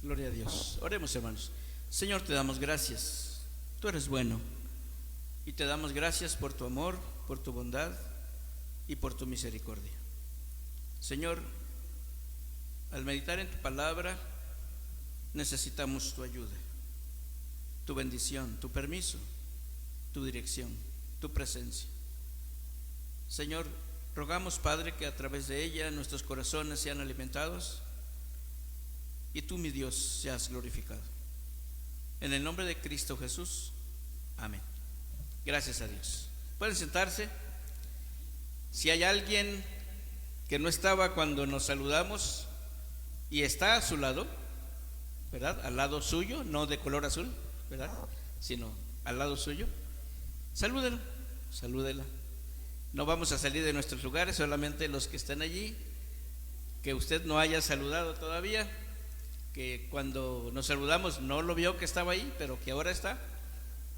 Gloria a Dios. Oremos, hermanos. Señor, te damos gracias. Tú eres bueno. Y te damos gracias por tu amor, por tu bondad y por tu misericordia. Señor, al meditar en tu palabra, necesitamos tu ayuda, tu bendición, tu permiso, tu dirección, tu presencia. Señor, rogamos, Padre, que a través de ella nuestros corazones sean alimentados y tú, mi Dios, seas glorificado. En el nombre de Cristo Jesús, amén. Gracias a Dios. Pueden sentarse. Si hay alguien que no estaba cuando nos saludamos y está a su lado, ¿verdad? Al lado suyo, no de color azul, ¿verdad? Sino al lado suyo, salúdelo, salúdela. No vamos a salir de nuestros lugares, solamente los que están allí, que usted no haya saludado todavía, que cuando nos saludamos no lo vio que estaba ahí, pero que ahora está,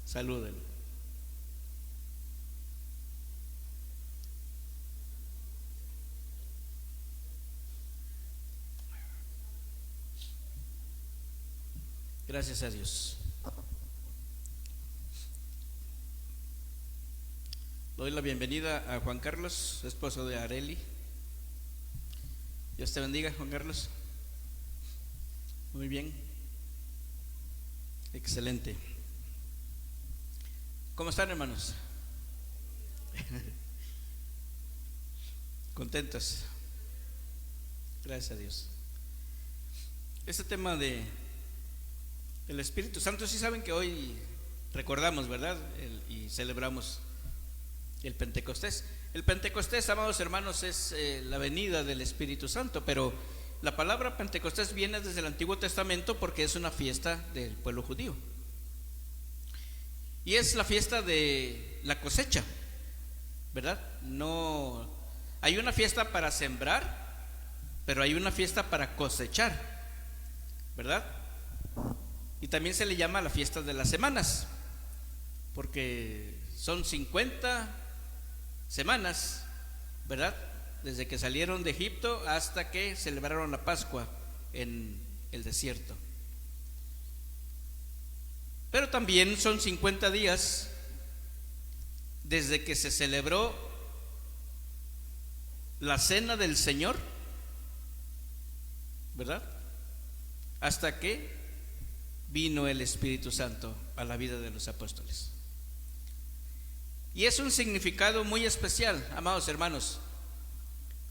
salúdelo. Gracias a Dios. Doy la bienvenida a Juan Carlos, esposo de Areli. Dios te bendiga, Juan Carlos. Muy bien. Excelente. ¿Cómo están, hermanos? ¿Contentos? Gracias a Dios. Este tema de el Espíritu Santo, sí saben que hoy recordamos, ¿verdad? Y celebramos el Pentecostés. El Pentecostés, amados hermanos, es la venida del Espíritu Santo, pero la palabra Pentecostés viene desde el Antiguo Testamento porque es una fiesta del pueblo judío. Y es la fiesta de la cosecha, ¿verdad? No hay una fiesta para sembrar, pero hay una fiesta para cosechar, ¿verdad? Y también se le llama la fiesta de las semanas, porque son 50 semanas, ¿verdad? Desde que salieron de Egipto hasta que celebraron la Pascua en el desierto. Pero también son 50 días desde que se celebró la cena del Señor, ¿verdad? Hasta que vino el Espíritu Santo a la vida de los apóstoles. Y es un significado muy especial, amados hermanos,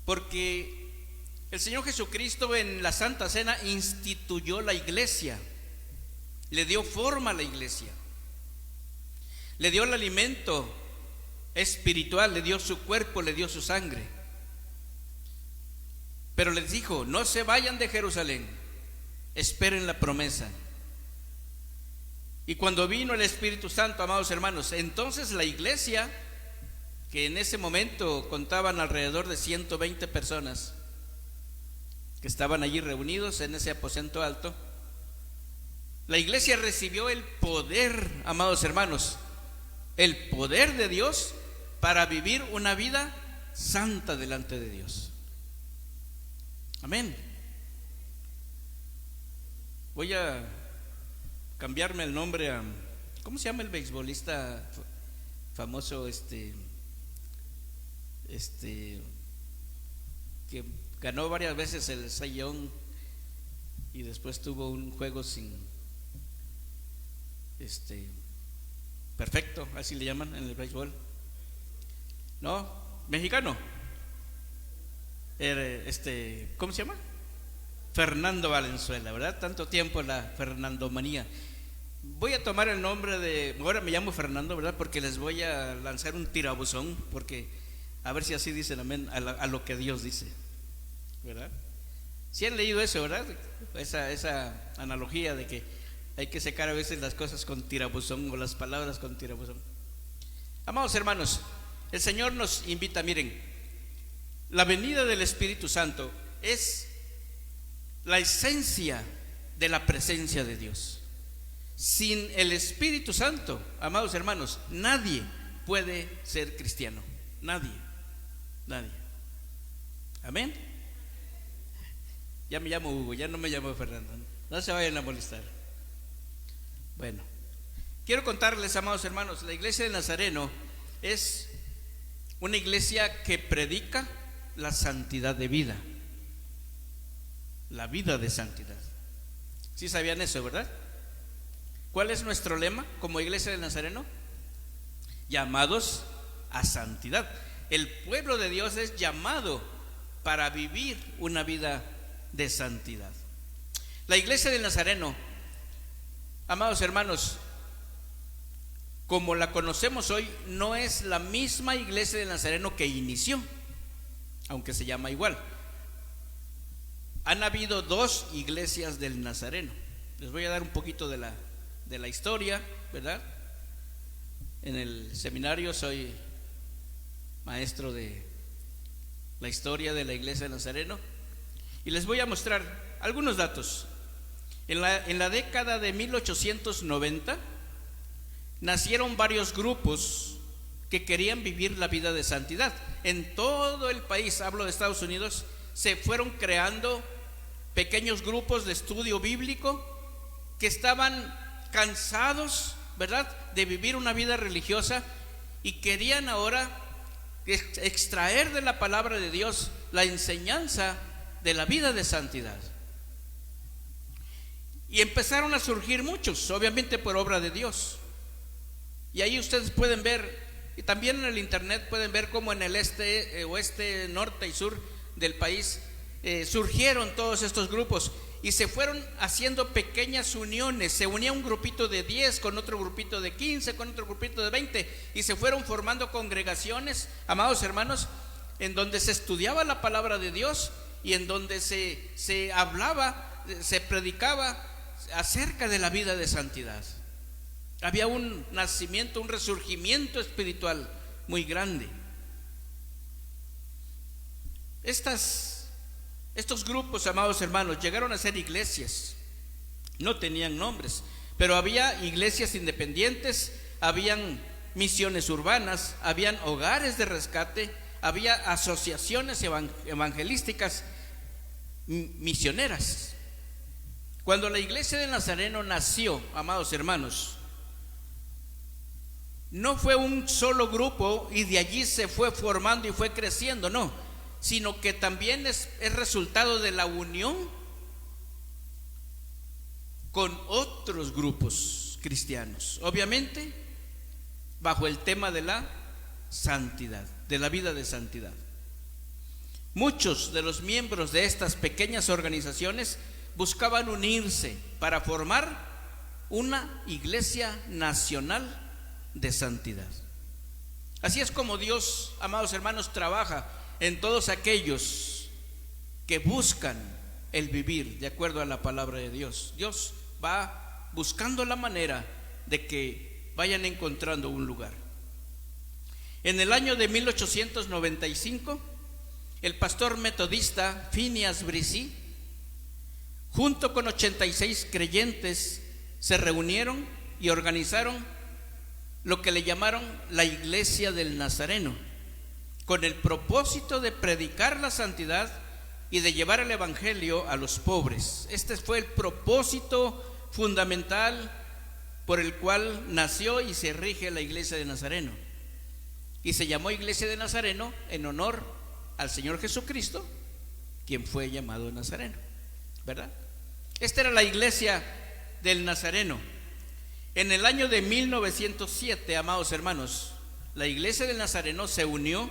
porque el Señor Jesucristo en la Santa Cena instituyó la iglesia, le dio forma a la iglesia, le dio el alimento espiritual, le dio su cuerpo, le dio su sangre. Pero les dijo: no se vayan de Jerusalén, esperen la promesa. Y cuando vino el Espíritu Santo, amados hermanos, entonces la iglesia, que en ese momento contaban alrededor de 120 personas que estaban allí reunidos en ese aposento alto, la iglesia recibió el poder, amados hermanos, el poder de Dios para vivir una vida santa delante de Dios. Amén. Voy a cambiarme el nombre a, ¿cómo se llama el beisbolista famoso que ganó varias veces el Cy Young y después tuvo un juego sin perfecto, así le llaman en el béisbol? No, mexicano. ¿Cómo se llama? Fernando Valenzuela, ¿verdad? Tanto tiempo la Fernandomanía. Voy a tomar el nombre de, ahora me llamo Fernando, ¿verdad? Porque les voy a lanzar un tirabuzón, porque a ver si así dicen amén a lo que Dios dice, ¿verdad? Si han leído eso, ¿verdad? Esa analogía de que hay que secar a veces las cosas con tirabuzón o las palabras con tirabuzón. Amados hermanos, el Señor nos invita, miren, la venida del Espíritu Santo es la esencia de la presencia de Dios. Sin el Espíritu Santo, amados hermanos, nadie puede ser cristiano. Nadie. Amén. Ya me llamo Hugo, ya no me llamo Fernando. No se vayan a molestar. Bueno, quiero contarles, amados hermanos, la iglesia de Nazareno es una iglesia que predica la santidad de vida, la vida de santidad. ¿Sí sabían eso, verdad? ¿Cuál es nuestro lema como iglesia de Nazareno? Llamados a santidad. El pueblo de Dios es llamado para vivir una vida de santidad. La iglesia de Nazareno, amados hermanos, como la conocemos hoy, no es la misma iglesia de Nazareno que inició, aunque se llama igual. Han habido dos iglesias del Nazareno. Les voy a dar un poquito de la historia, ¿verdad? En el seminario soy maestro de la historia de la iglesia de Nazareno y les voy a mostrar algunos datos. En la década de 1890 nacieron varios grupos que querían vivir la vida de santidad. En todo el país, hablo de Estados Unidos, se fueron creando pequeños grupos de estudio bíblico que estaban cansados, ¿verdad?, de vivir una vida religiosa y querían ahora extraer de la palabra de Dios la enseñanza de la vida de santidad. Y empezaron a surgir muchos, obviamente por obra de Dios. Y ahí ustedes pueden ver, y también en el internet pueden ver cómo en el oeste, norte y sur del país surgieron todos estos grupos y se fueron haciendo pequeñas uniones. Se unía un grupito de 10 con otro grupito de 15, con otro grupito de 20 y se fueron formando congregaciones, amados hermanos, en donde se estudiaba la palabra de Dios y en donde se hablaba, se predicaba acerca de la vida de santidad. Había un nacimiento, un resurgimiento espiritual muy grande. Estos grupos, amados hermanos, llegaron a ser iglesias. No tenían nombres, pero había iglesias independientes, habían misiones urbanas, habían hogares de rescate, había asociaciones evangelísticas misioneras. Cuando la iglesia de Nazareno nació, amados hermanos, no fue un solo grupo y de allí se fue formando y fue creciendo, no, sino que también es resultado de la unión con otros grupos cristianos, obviamente bajo el tema de la santidad, de la vida de santidad. Muchos de los miembros de estas pequeñas organizaciones buscaban unirse para formar una iglesia nacional de santidad. Así es como Dios, amados hermanos, trabaja en todos aquellos que buscan el vivir de acuerdo a la palabra de Dios. Dios va buscando la manera de que vayan encontrando un lugar. En el año de 1895, el pastor metodista Phineas Bresee, junto con 86 creyentes, se reunieron y organizaron lo que le llamaron la Iglesia del Nazareno, con el propósito de predicar la santidad y de llevar el evangelio a los pobres. Este fue el propósito fundamental por el cual nació y se rige la Iglesia de Nazareno. Y se llamó Iglesia de Nazareno en honor al Señor Jesucristo, quien fue llamado Nazareno, ¿verdad? Esta era la Iglesia del Nazareno. En el año de 1907, amados hermanos, la Iglesia del Nazareno se unió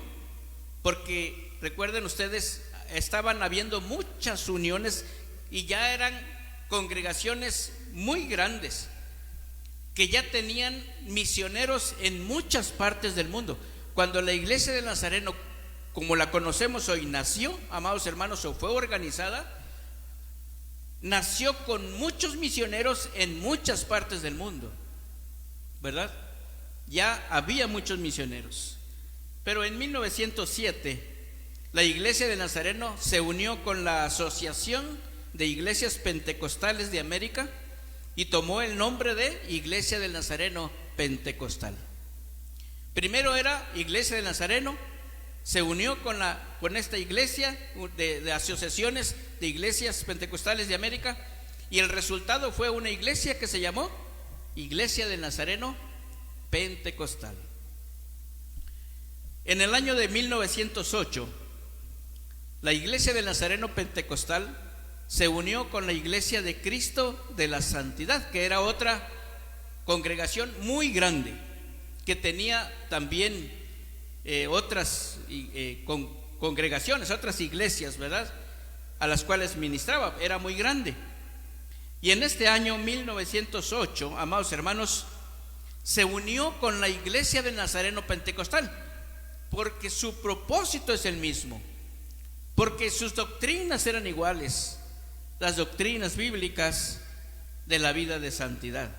porque, recuerden ustedes, estaban habiendo muchas uniones y ya eran congregaciones muy grandes que ya tenían misioneros en muchas partes del mundo. Cuando la Iglesia del Nazareno, como la conocemos hoy, nació, amados hermanos, o fue organizada, nació con muchos misioneros en muchas partes del mundo, ¿verdad? Ya había muchos misioneros. Pero en 1907 la Iglesia de Nazareno se unió con la Asociación de Iglesias Pentecostales de América y tomó el nombre de Iglesia del Nazareno Pentecostal. Primero era Iglesia del Nazareno, se unió con esta iglesia de asociaciones de iglesias pentecostales de América Y el resultado fue una iglesia que se llamó Iglesia del Nazareno Pentecostal. En el año de 1908, la Iglesia del Nazareno Pentecostal se unió con la Iglesia de Cristo de la Santidad, que era otra congregación muy grande, que tenía también otras congregaciones, otras iglesias, ¿verdad?, a las cuales ministraba. Era muy grande. Y en este año 1908, amados hermanos, se unió con la Iglesia del Nazareno Pentecostal, porque su propósito es el mismo, porque sus doctrinas eran iguales, las doctrinas bíblicas de la vida de santidad.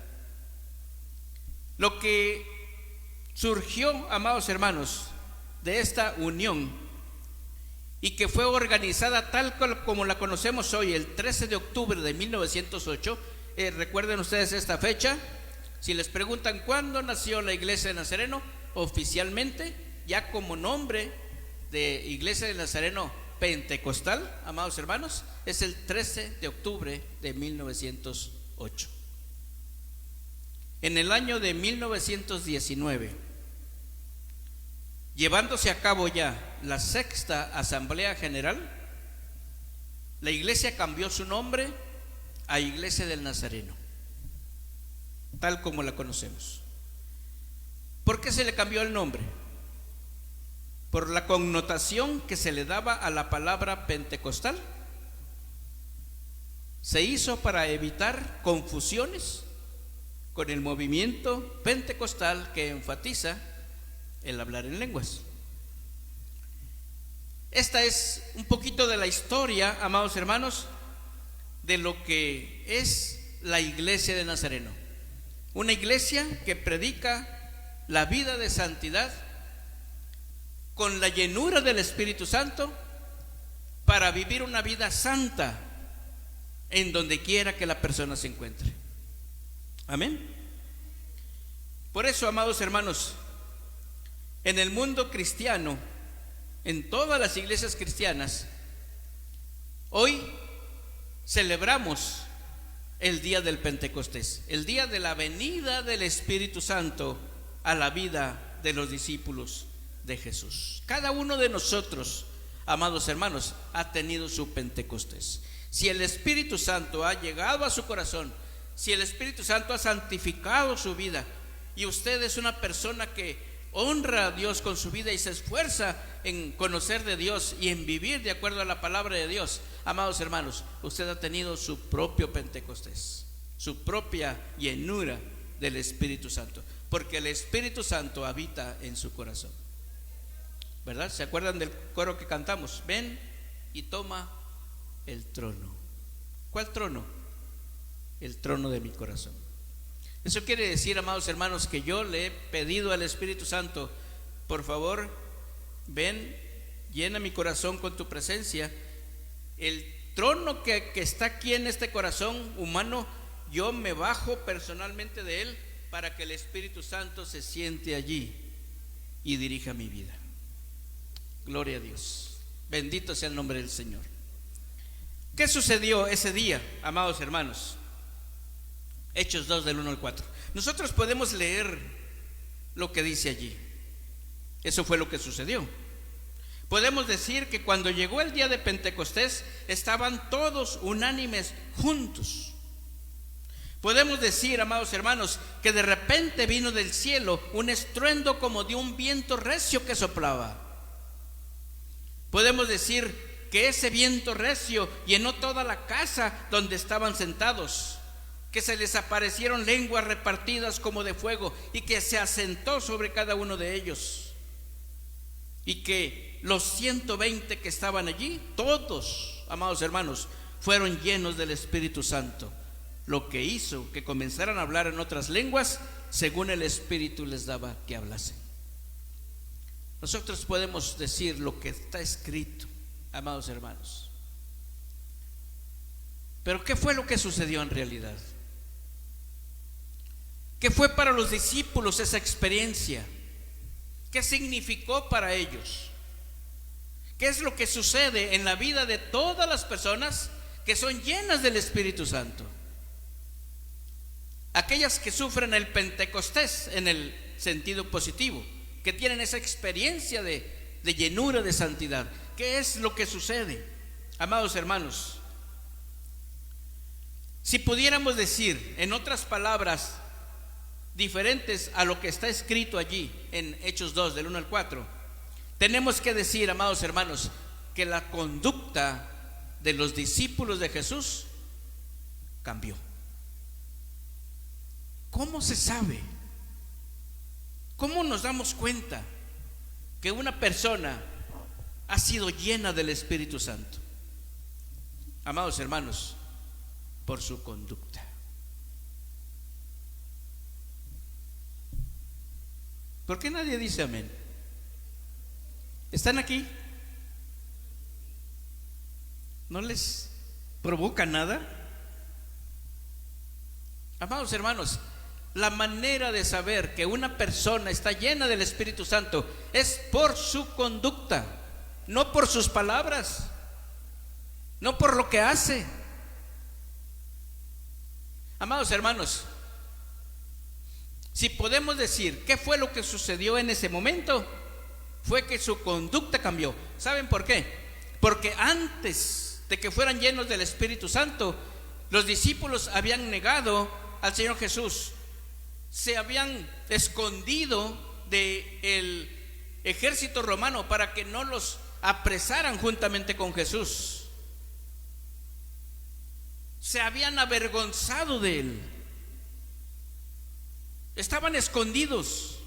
Lo que surgió, amados hermanos, de esta unión, y que fue organizada tal como la conocemos hoy, el 13 de octubre de 1908. Recuerden ustedes esta fecha. Si les preguntan cuándo nació la Iglesia de Nazareno, oficialmente, ya como nombre de Iglesia de Nazareno Pentecostal, amados hermanos, es el 13 de octubre de 1908. En el año de 1919, llevándose a cabo ya la sexta Asamblea General, la iglesia cambió su nombre a Iglesia del Nazareno, tal como la conocemos. ¿Por qué se le cambió el nombre? Por la connotación que se le daba a la palabra pentecostal. Se hizo para evitar confusiones con el movimiento pentecostal, que enfatiza el hablar en lenguas. Esta es un poquito de la historia, amados hermanos, de lo que es la Iglesia de Nazareno. Una iglesia que predica la vida de santidad con la llenura del Espíritu Santo para vivir una vida santa en donde quiera que la persona se encuentre. Amén. Por eso, amados hermanos, en el mundo cristiano, en todas las iglesias cristianas, hoy celebramos el día del Pentecostés, el día de la venida del Espíritu Santo a la vida de los discípulos de Jesús. Cada uno de nosotros, amados hermanos, ha tenido su Pentecostés. Si el Espíritu Santo ha llegado a su corazón, si el Espíritu Santo ha santificado su vida, y usted es una persona que honra a Dios con su vida y se esfuerza en conocer de Dios y en vivir de acuerdo a la palabra de Dios, amados hermanos, usted ha tenido su propio Pentecostés, su propia llenura del Espíritu Santo, porque el Espíritu Santo habita en su corazón, ¿verdad? ¿Se acuerdan del coro que cantamos? Ven y toma el trono. ¿Cuál trono? El trono de mi corazón. Eso quiere decir, amados hermanos, que yo le he pedido al Espíritu Santo: por favor, ven, llena mi corazón con tu presencia. El trono que está aquí en este corazón humano, yo me bajo personalmente de él para que el Espíritu Santo se siente allí y dirija mi vida. Gloria a Dios. Bendito sea el nombre del Señor. ¿Qué sucedió ese día, amados hermanos? Hechos 2 del 1 al 4. Nosotros podemos leer lo que dice allí. Eso fue lo que sucedió. Podemos decir que cuando llegó el día de Pentecostés, estaban todos unánimes juntos. Podemos decir, amados hermanos, que de repente vino del cielo un estruendo como de un viento recio que soplaba. Podemos decir que ese viento recio llenó toda la casa donde estaban sentados, que se les aparecieron lenguas repartidas como de fuego y que se asentó sobre cada uno de ellos, y que los 120 que estaban allí, todos, amados hermanos, fueron llenos del Espíritu Santo, lo que hizo que comenzaran a hablar en otras lenguas según el Espíritu les daba que hablasen. Nosotros podemos decir lo que está escrito, amados hermanos. Pero ¿qué fue lo que sucedió en realidad? ¿Qué fue para los discípulos esa experiencia? ¿Qué significó para ellos? ¿Qué es lo que sucede en la vida de todas las personas que son llenas del Espíritu Santo? aquellas que sufren el Pentecostés en el sentido positivo, que tienen esa experiencia de llenura de santidad. ¿Qué es lo que sucede, amados hermanos? Si pudiéramos decir, en otras palabras diferentes a lo que está escrito allí en Hechos 2, del 1 al 4, tenemos que decir, amados hermanos, que la conducta de los discípulos de Jesús cambió. ¿Cómo se sabe? ¿Cómo nos damos cuenta que una persona ha sido llena del Espíritu Santo? Amados hermanos, por su conducta. ¿Por qué nadie dice amén? ¿Están aquí? ¿No les provoca nada? Amados hermanos, la manera de saber que una persona está llena del Espíritu Santo es por su conducta, no por sus palabras, no por lo que hace. Amados hermanos, si podemos decir qué fue lo que sucedió en ese momento, fue que su conducta cambió. ¿Saben por qué? Porque antes de que fueran llenos del Espíritu Santo, los discípulos habían negado al Señor Jesús, se habían escondido del ejército romano para que no los apresaran juntamente con Jesús. Se habían avergonzado de él. Estaban escondidos.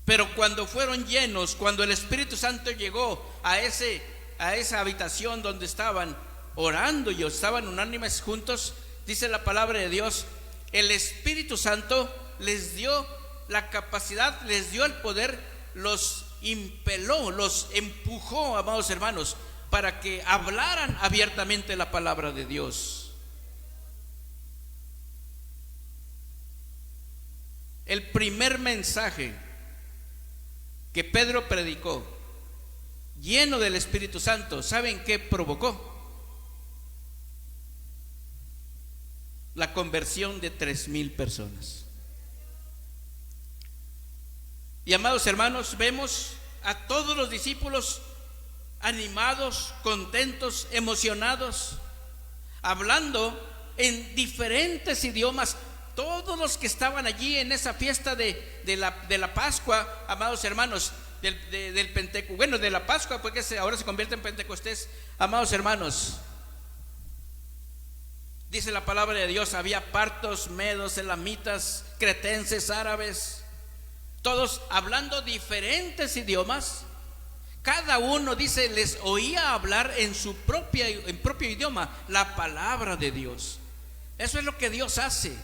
Pero cuando fueron llenos, cuando el Espíritu Santo llegó a esa habitación donde estaban orando y estaban unánimes juntos, dice la palabra de Dios, el Espíritu Santo les dio la capacidad, les dio el poder, los impeló, los empujó, amados hermanos, para que hablaran abiertamente la palabra de Dios. El primer mensaje que Pedro predicó, lleno del Espíritu Santo, ¿saben qué provocó? La conversión de 3,000 personas. Y amados hermanos, vemos a todos los discípulos animados, contentos, emocionados, hablando en diferentes idiomas. Todos los que estaban allí en esa fiesta de la Pascua, amados hermanos, del Pentecostés, bueno, de la Pascua, porque ahora se convierte en Pentecostés, amados hermanos, dice la palabra de Dios, había partos, medos, elamitas, cretenses, árabes, todos hablando diferentes idiomas. Cada uno, dice, les oía hablar en propio idioma la palabra de Dios. Eso es lo que Dios hace.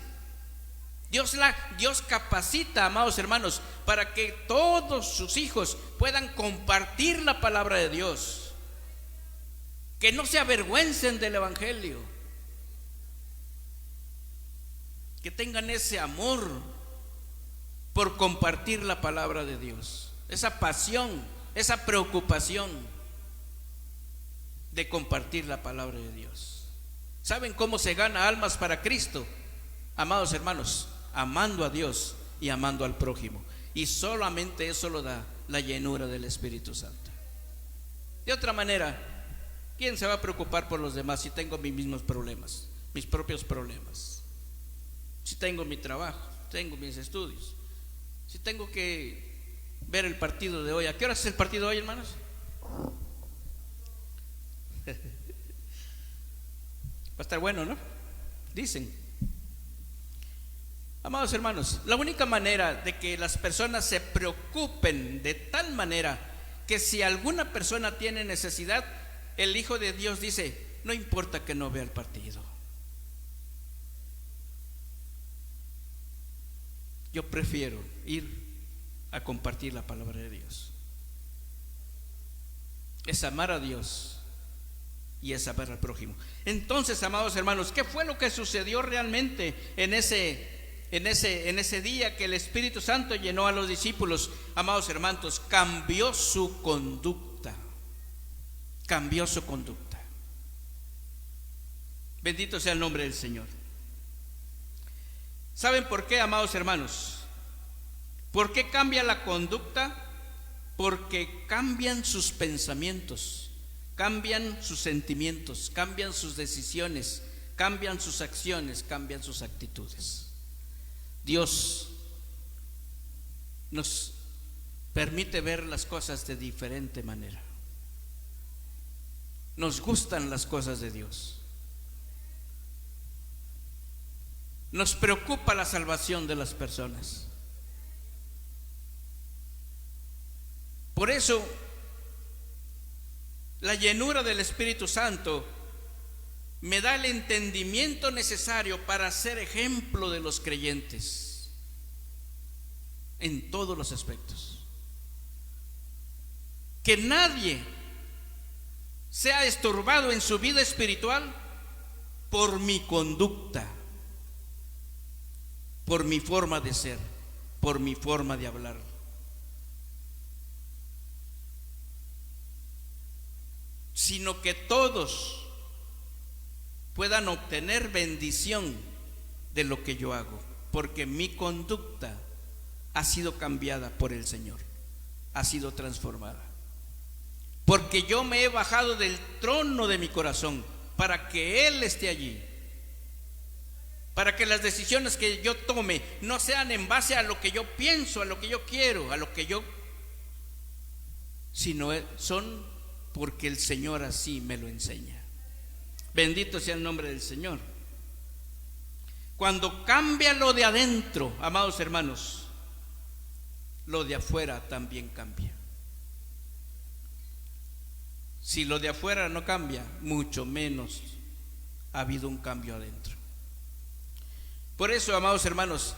Dios capacita, amados hermanos, para que todos sus hijos puedan compartir la palabra de Dios, que no se avergüencen del evangelio, que tengan ese amor por compartir la palabra de Dios, esa pasión, esa preocupación de compartir la palabra de Dios. ¿Saben cómo se gana almas para Cristo? Amados hermanos, amando a Dios y amando al prójimo. Y solamente eso lo da la llenura del Espíritu Santo. De otra manera, ¿quién se va a preocupar por los demás si tengo mis mismos problemas, mis propios problemas? Si tengo mi trabajo, tengo mis estudios, si tengo que ver el partido de hoy. ¿A qué hora es el partido de hoy, hermanos? Va a estar bueno, ¿no? Dicen. Amados hermanos, la única manera de que las personas se preocupen de tal manera que si alguna persona tiene necesidad, el Hijo de Dios dice, no importa que no vea el partido, yo prefiero ir a compartir la palabra de Dios. Es amar a Dios y es amar al prójimo. Entonces, amados hermanos, ¿qué fue lo que sucedió realmente en ese día que el Espíritu Santo llenó a los discípulos? Amados hermanos, cambió su conducta. Cambió su conducta. Bendito sea el nombre del Señor. ¿Saben por qué, amados hermanos? ¿Por qué cambia la conducta? Porque cambian sus pensamientos, cambian sus sentimientos, cambian sus decisiones, cambian sus acciones, cambian sus actitudes. Dios nos permite ver las cosas de diferente manera. Nos gustan las cosas de Dios. Nos preocupa la salvación de las personas. Por eso, la llenura del Espíritu Santo me da el entendimiento necesario para ser ejemplo de los creyentes en todos los aspectos. Que nadie sea estorbado en su vida espiritual por mi conducta, por mi forma de ser, por mi forma de hablar. Sino que todos puedan obtener bendición de lo que yo hago, porque mi conducta ha sido cambiada por el Señor, ha sido transformada. Porque yo me he bajado del trono de mi corazón para que Él esté allí, para que las decisiones que yo tome no sean en base a lo que yo pienso, a lo que yo quiero, sino son porque el Señor así me lo enseña. Bendito sea el nombre del Señor. Cuando cambia lo de adentro, amados hermanos, lo de afuera también cambia. Si lo de afuera no cambia, mucho menos ha habido un cambio adentro. Por eso, amados hermanos,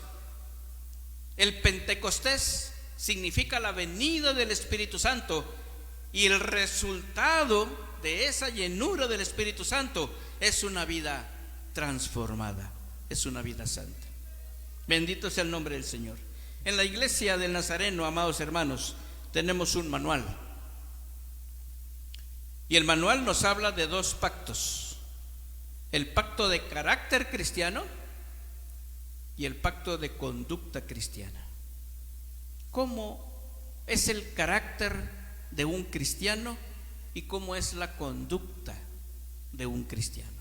el Pentecostés significa la venida del Espíritu Santo, y el resultado de esa llenura del Espíritu Santo es una vida transformada, es una vida santa. Bendito sea el nombre del Señor. En la iglesia del Nazareno, amados hermanos, tenemos un manual. Y el manual nos habla de dos pactos: el pacto de carácter cristiano y el pacto de conducta cristiana. ¿Cómo es el carácter de un cristiano y cómo es la conducta de un cristiano?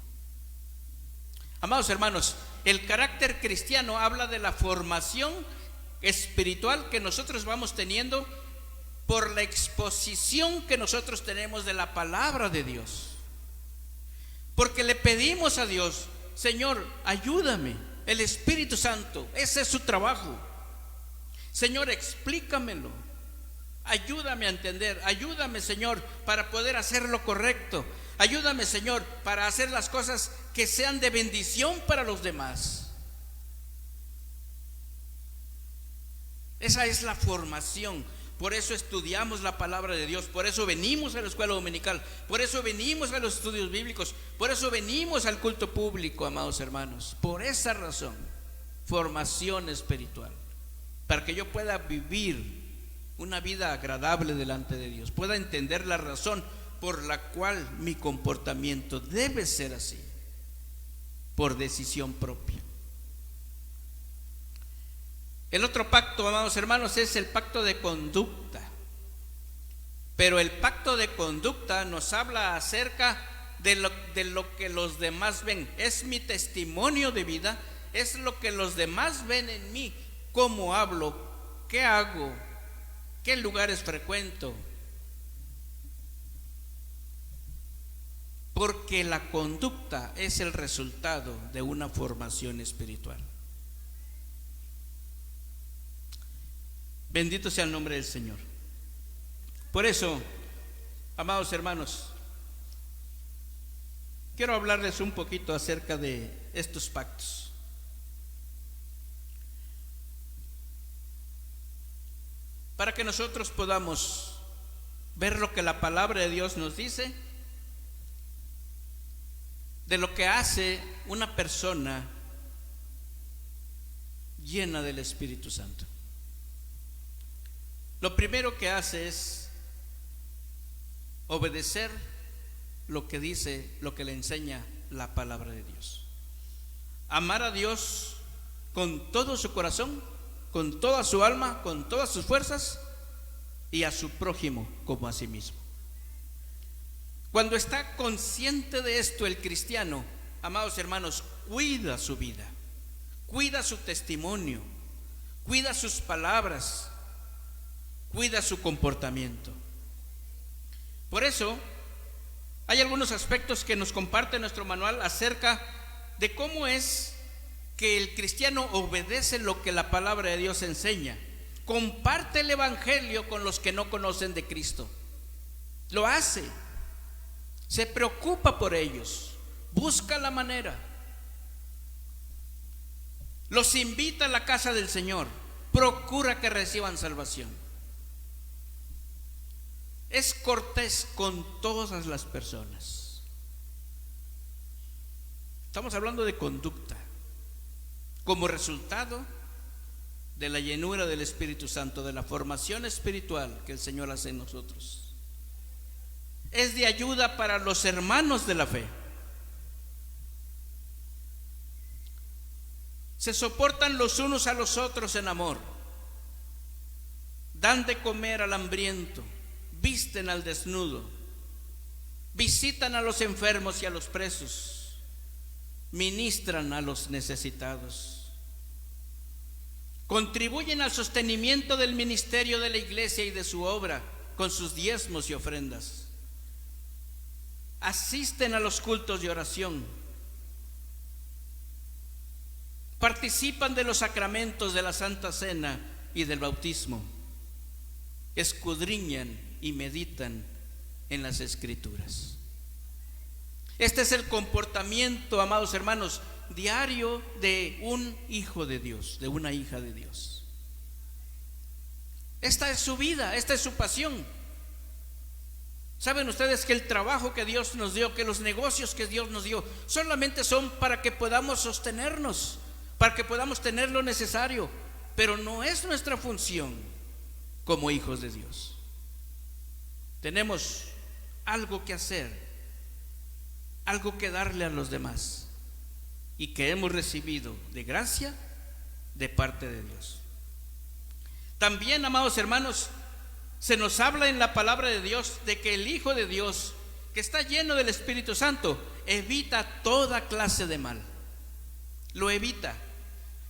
Amados hermanos, el carácter cristiano habla de la formación espiritual que nosotros vamos teniendo por la exposición que nosotros tenemos de la palabra de Dios. Porque le pedimos a Dios: Señor, ayúdame. El Espíritu Santo, ese es su trabajo. Señor, explícamelo. Ayúdame a entender. Ayúdame, Señor, para poder hacer lo correcto. Ayúdame, Señor, para hacer las cosas que sean de bendición para los demás. Esa es la formación. Por eso estudiamos la palabra de Dios, por eso venimos a la escuela dominical, por eso venimos a los estudios bíblicos, por eso venimos al culto público, amados hermanos. Por esa razón, formación espiritual, para que yo pueda vivir una vida agradable delante de Dios, pueda entender la razón por la cual mi comportamiento debe ser así, por decisión propia. El otro pacto, amados hermanos, es el pacto de conducta. Pero el pacto de conducta nos habla acerca de lo que los demás ven. Es mi testimonio de vida, es lo que los demás ven en mí. Cómo hablo, qué hago, qué lugares frecuento. Porque la conducta es el resultado de una formación espiritual. Bendito sea el nombre del Señor. Por eso, amados hermanos, quiero hablarles un poquito acerca de estos pactos. Para que nosotros podamos ver lo que la palabra de Dios nos dice de lo que hace una persona llena del Espíritu Santo. Lo primero que hace es obedecer lo que dice, lo que le enseña la palabra de Dios. Amar a Dios con todo su corazón, con toda su alma, con todas sus fuerzas, y a su prójimo como a sí mismo. Cuando está consciente de esto el cristiano, amados hermanos, cuida su vida, cuida su testimonio, cuida sus palabras, cuida su comportamiento. Por eso hay algunos aspectos que nos comparte nuestro manual acerca de cómo es que el cristiano obedece lo que la palabra de Dios enseña. Comparte el evangelio con los que no conocen de Cristo. Lo hace. Se preocupa por ellos. Busca la manera. Los invita a la casa del Señor. Procura que reciban salvación. Es cortés con todas las personas. Estamos hablando de conducta como resultado de la llenura del Espíritu Santo, de la formación espiritual que el Señor hace en nosotros. Es de ayuda para los hermanos de la fe. Se soportan los unos a los otros en amor. Dan de comer al hambriento, visten al desnudo, visitan a los enfermos y a los presos, ministran a los necesitados. Contribuyen al sostenimiento del ministerio de la iglesia y de su obra con sus diezmos y ofrendas. Asisten a los cultos de oración. Participan de los sacramentos de la Santa Cena y del bautismo. Escudriñan y meditan en las Escrituras. Este es el comportamiento, amados hermanos, diario de un hijo de Dios, de una hija de Dios. Esta es su vida, esta es su pasión. Saben ustedes que el trabajo que Dios nos dio, que los negocios que Dios nos dio, solamente son para que podamos sostenernos, para que podamos tener lo necesario, pero no es nuestra función como hijos de Dios. Tenemos algo que hacer, algo que darle a los demás, y que hemos recibido de gracia de parte de Dios. También, amados hermanos, se nos habla en la palabra de Dios de que el Hijo de Dios, que está lleno del Espíritu Santo, evita toda clase de mal. Lo evita.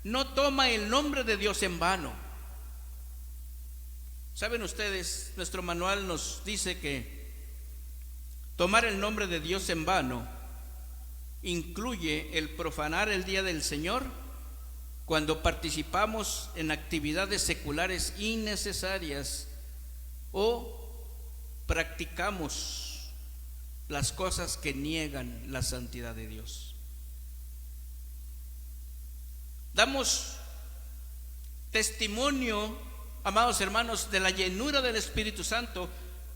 No toma el nombre de Dios en vano. Saben ustedes, nuestro manual nos dice que tomar el nombre de Dios en vano incluye el profanar el día del Señor cuando participamos en actividades seculares innecesarias o practicamos las cosas que niegan la santidad de Dios. Damos testimonio, amados hermanos, de la llenura del Espíritu Santo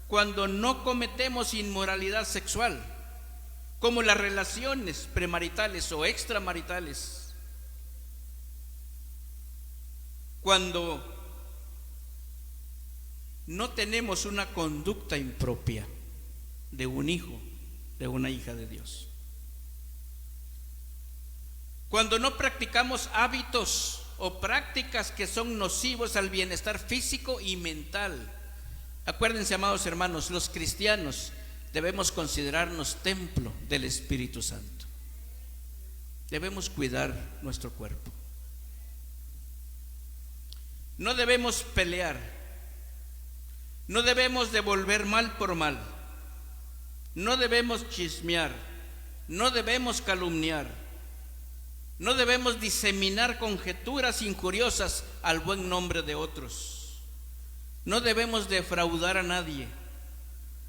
cuando no cometemos inmoralidad sexual, como las relaciones premaritales o extramaritales, cuando no tenemos una conducta impropia de un hijo, de una hija de Dios, cuando no practicamos hábitos o prácticas que son nocivos al bienestar físico y mental. Acuérdense, amados hermanos, los cristianos debemos considerarnos templo del Espíritu Santo. Debemos cuidar nuestro cuerpo. No debemos pelear. No debemos devolver mal por mal. No debemos chismear. No debemos calumniar. No debemos diseminar conjeturas injuriosas al buen nombre de otros. No debemos defraudar a nadie.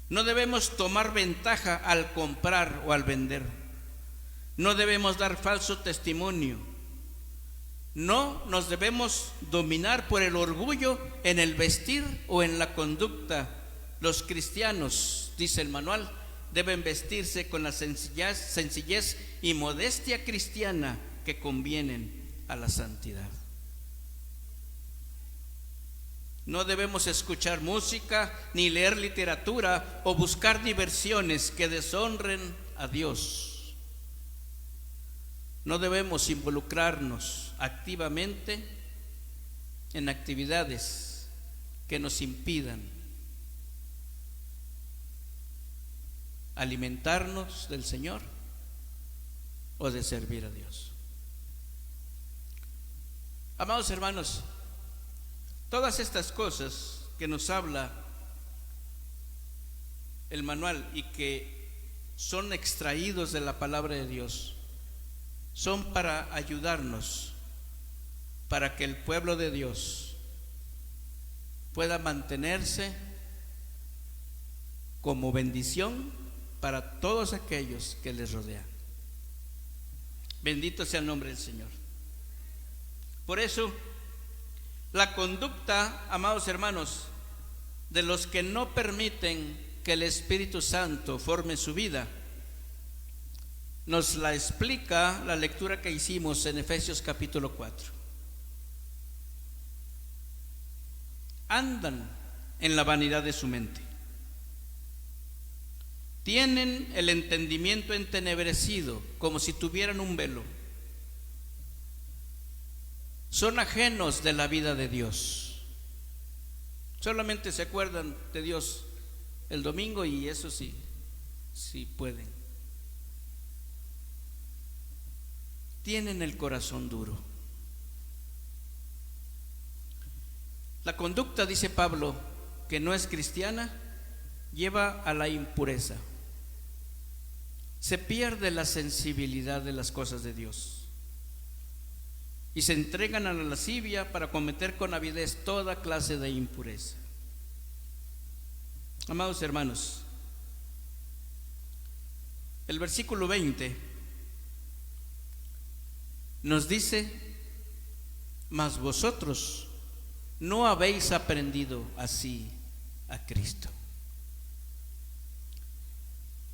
No debemos tomar ventaja al comprar o al vender. No debemos dar falso testimonio. No nos debemos dominar por el orgullo en el vestir o en la conducta. Los cristianos, dice el manual, deben vestirse con la sencillez y modestia cristiana que convienen a la santidad. No debemos escuchar música ni leer literatura o buscar diversiones que deshonren a Dios. no debemos involucrarnos activamente en actividades que nos impidan alimentarnos del Señor o de servir a Dios. Amados hermanos, todas estas cosas que nos habla el manual y que son extraídos de la palabra de Dios son para ayudarnos, para que el pueblo de Dios pueda mantenerse como bendición para todos aquellos que les rodean. Bendito sea el nombre del Señor. Por eso, la conducta, amados hermanos, de los que no permiten que el Espíritu Santo forme su vida, nos la explica la lectura que hicimos en Efesios capítulo 4. Andan en la vanidad de su mente. Tienen el entendimiento entenebrecido, como si tuvieran un velo. Son ajenos de la vida de Dios. Solamente se acuerdan de Dios el domingo, y eso sí pueden. Tienen el corazón duro. La conducta, dice Pablo, que no es cristiana, lleva a la impureza. Se pierde la sensibilidad de las cosas de Dios y se entregan a la lascivia para cometer con avidez toda clase de impureza. Amados hermanos, el versículo 20 nos dice: mas vosotros no habéis aprendido así a Cristo.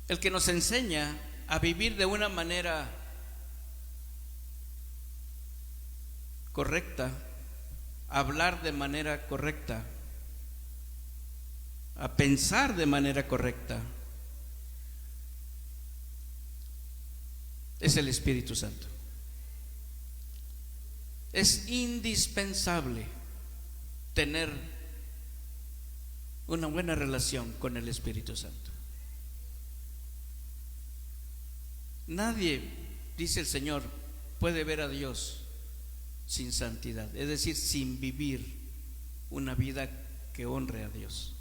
El que nos enseña a vivir de una manera correcta, a hablar de manera correcta, a pensar de manera correcta, es el Espíritu Santo. Es indispensable tener una buena relación con el Espíritu Santo. Nadie, dice el Señor, puede ver a Dios sin santidad, es decir, sin vivir una vida que honre a Dios,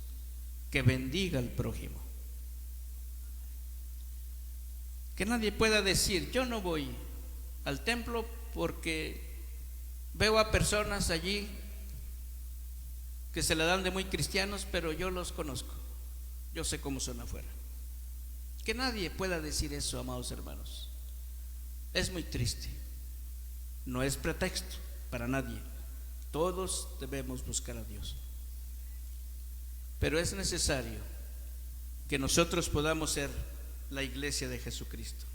que bendiga al prójimo. Que nadie pueda decir: yo no voy al templo porque veo a personas allí que se la dan de muy cristianos, pero yo los conozco, yo sé cómo son afuera. Que nadie pueda decir eso, amados hermanos. Es muy triste. No es pretexto para nadie. Todos debemos buscar a Dios. Pero es necesario que nosotros podamos ser la iglesia de Jesucristo.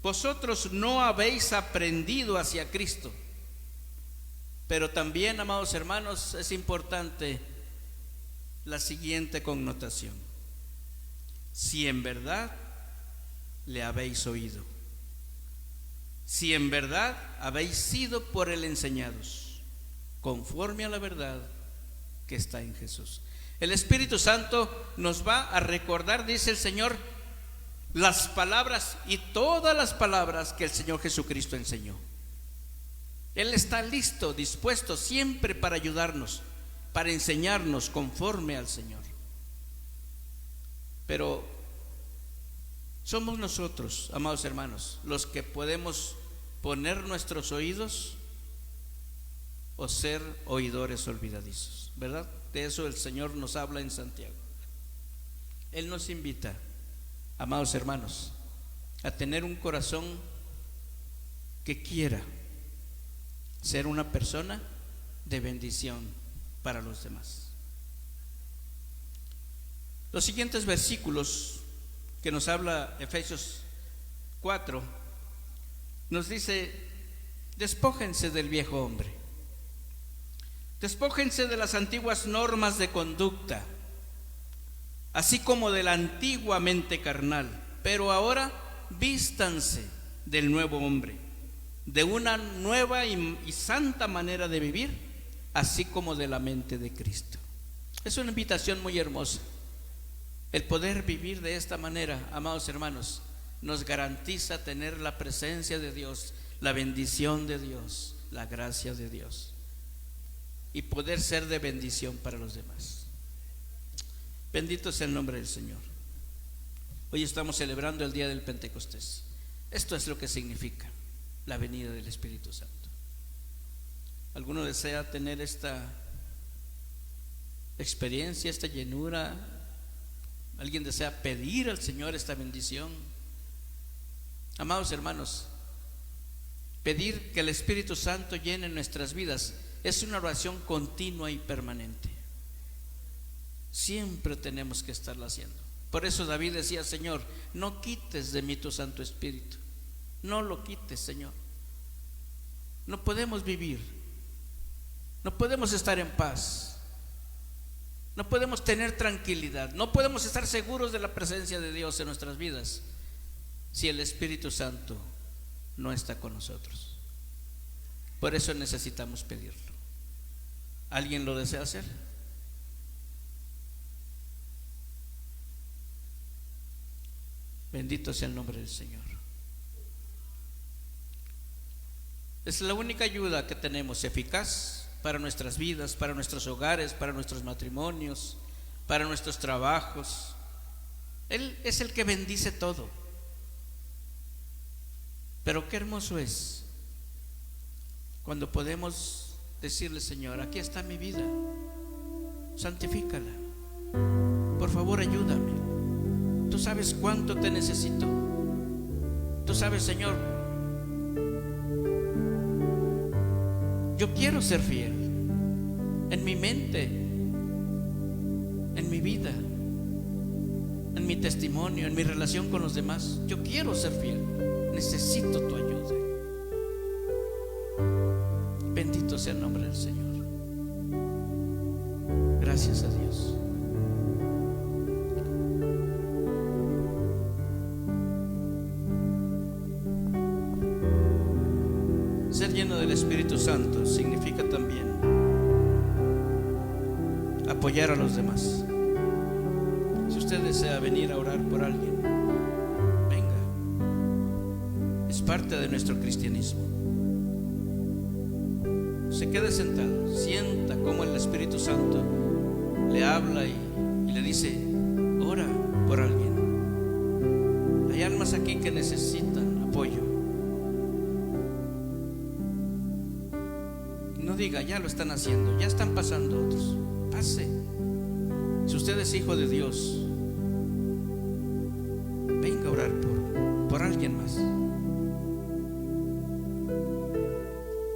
Vosotros no habéis aprendido hacia Cristo. Pero también, amados hermanos, es importante la siguiente connotación: si en verdad le habéis oído, si en verdad habéis sido por él enseñados, conforme a la verdad que está en Jesús. El Espíritu Santo nos va a recordar, dice el Señor, las palabras y todas las palabras que el Señor Jesucristo enseñó. Él está listo, dispuesto siempre para ayudarnos, para enseñarnos conforme al Señor. Pero somos nosotros, amados hermanos, los que podemos poner nuestros oídos o ser oidores olvidadizos, ¿verdad? De eso el Señor nos habla en Santiago. Él nos invita, amados hermanos, a tener un corazón que quiera ser una persona de bendición para los demás. Los siguientes versículos que nos habla Efesios 4 nos dice: despójense del viejo hombre, despójense de las antiguas normas de conducta, así como de la antigua mente carnal, pero ahora vístanse del nuevo hombre, de una nueva y santa manera de vivir, así como de la mente de Cristo. Es una invitación muy hermosa. El poder vivir de esta manera, amados hermanos, nos garantiza tener la presencia de Dios, la bendición de Dios, la gracia de Dios, y poder ser de bendición para los demás. Bendito sea el nombre del Señor. Hoy estamos celebrando el día del Pentecostés. Esto es lo que significa la venida del Espíritu Santo. ¿Alguno desea tener esta experiencia, esta llenura? ¿Alguien desea pedir al Señor esta bendición? Amados hermanos, pedir que el Espíritu Santo llene nuestras vidas es una oración continua y permanente. Siempre tenemos que estarla haciendo. Por eso David decía: Señor, no quites de mí tu Santo Espíritu. No lo quites, Señor. No podemos vivir, no podemos estar en paz, no podemos tener tranquilidad, no podemos estar seguros de la presencia de Dios en nuestras vidas si el Espíritu Santo no está con nosotros. Por eso necesitamos pedirlo. ¿Alguien lo desea hacer? Bendito sea el nombre del Señor. Es la única ayuda que tenemos eficaz para nuestras vidas, para nuestros hogares, para nuestros matrimonios, para nuestros trabajos. Él es el que bendice todo. Pero qué hermoso es cuando podemos decirle: Señor, aquí está mi vida, santifícala, por favor ayúdame. Tú sabes cuánto te necesito. Tú sabes, Señor, yo quiero ser fiel en mi mente, en mi vida, en mi testimonio, en mi relación con los demás. Yo quiero ser fiel. Necesito tu ayuda. Bendito sea el nombre del Señor. Gracias a Dios. Ser lleno del Espíritu Santo significa también apoyar a los demás. Si usted desea venir a orar por alguien, venga. Es parte de nuestro cristianismo. Se quede sentado, sienta cómo el Espíritu Santo le habla y le dice: ora por alguien. Hay almas aquí que necesitan apoyo. No diga: ya lo están haciendo, ya están pasando otros. Pase. Si usted es hijo de Dios, venga a orar por alguien más.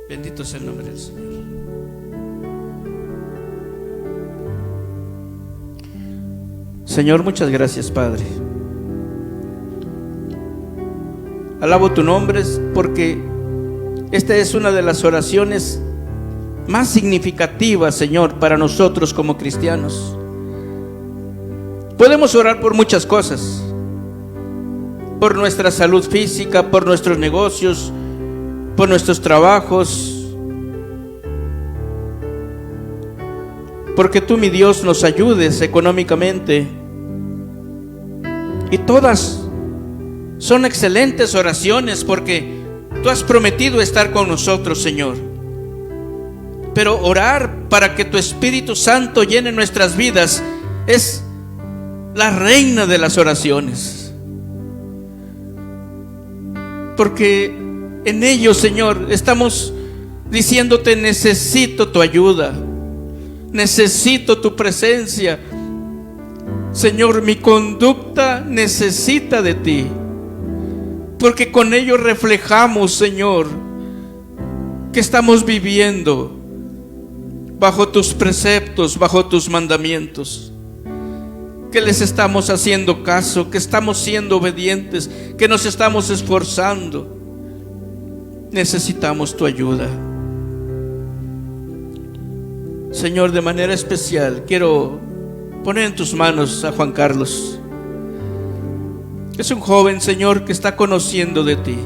Bendito sea el nombre del Señor. Señor, muchas gracias, Padre. Alabo tu nombre porque esta es una de las oraciones más significativas, Señor, para nosotros como cristianos. Podemos orar por muchas cosas: por nuestra salud física, por nuestros negocios, por nuestros trabajos, porque tú, mi Dios, nos ayudes económicamente. Y todas son excelentes oraciones porque tú has prometido estar con nosotros, Señor. Pero orar para que tu Espíritu Santo llene nuestras vidas es la reina de las oraciones, porque en ello, Señor, estamos diciéndote: necesito tu ayuda, necesito tu presencia. Señor, mi conducta necesita de ti, porque con ello reflejamos, Señor, que estamos viviendo bajo tus preceptos, bajo tus mandamientos, que les estamos haciendo caso, que estamos siendo obedientes, que nos estamos esforzando. Necesitamos tu ayuda. Señor, de manera especial quiero poner en tus manos a Juan Carlos. Es un joven, Señor, que está conociendo de ti.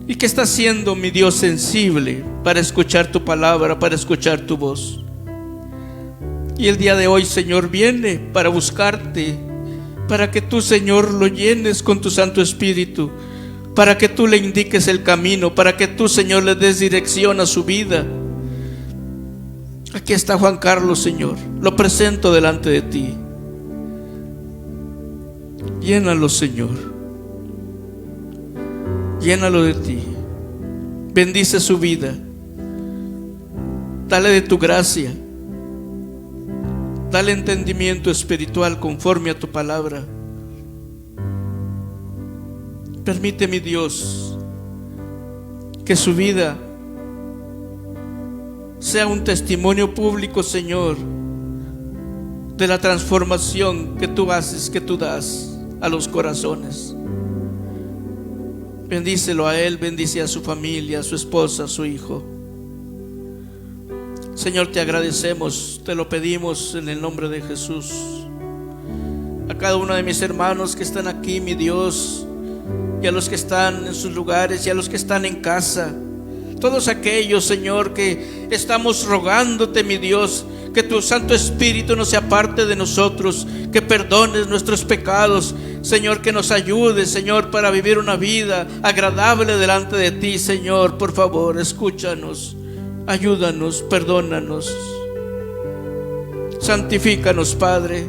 y que está siendo, mi Dios, sensible para escuchar tu palabra, para escuchar tu voz. Y el día de hoy, Señor, viene para buscarte, para que tú, Señor, lo llenes con tu Santo Espíritu, para que tú le indiques el camino, para que tú, Señor, le des dirección a su vida. Aquí está Juan Carlos, Señor, lo presento delante de ti. Llénalo, Señor. Llénalo de ti. Bendice su vida. Dale de tu gracia. Dale entendimiento espiritual conforme a tu palabra. Permite, mi Dios, que su vida sea un testimonio público, Señor, de la transformación que tú haces, que tú das a los corazones. Bendícelo a él, bendice a su familia, a su esposa, a su hijo. Señor, te agradecemos, te lo pedimos en el nombre de Jesús. A cada uno de mis hermanos que están aquí, mi Dios, y a los que están en sus lugares y a los que están en casa, todos aquellos, Señor, que estamos rogándote, mi Dios, que tu Santo Espíritu no se aparte de nosotros, que perdones nuestros pecados, Señor, que nos ayude, Señor, para vivir una vida agradable delante de ti, Señor. Por favor, escúchanos, ayúdanos, perdónanos, santifícanos, Padre.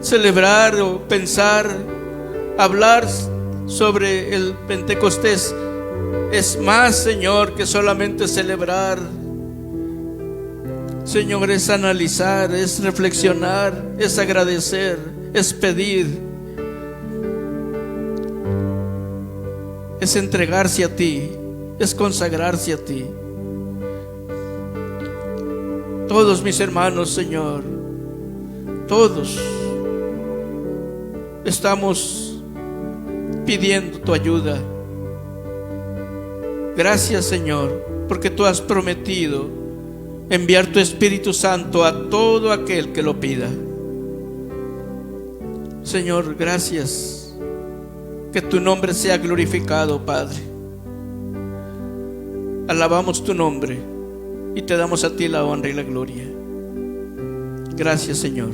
Celebrar o pensar, hablar sobre el Pentecostés es más, Señor, que solamente celebrar. Señor, es analizar, es reflexionar, es agradecer, es pedir, es entregarse a ti, es consagrarse a ti. Todos mis hermanos, Señor, todos estamos pidiendo tu ayuda. Gracias, Señor, porque tú has prometido enviar tu Espíritu Santo a todo aquel que lo pida. Señor, gracias. Que tu nombre sea glorificado, Padre. Alabamos tu nombre y te damos a ti la honra y la gloria. Gracias, Señor.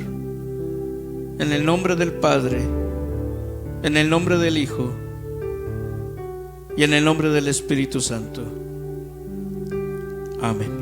En el nombre del Padre, en el nombre del Hijo y en el nombre del Espíritu Santo. Amén.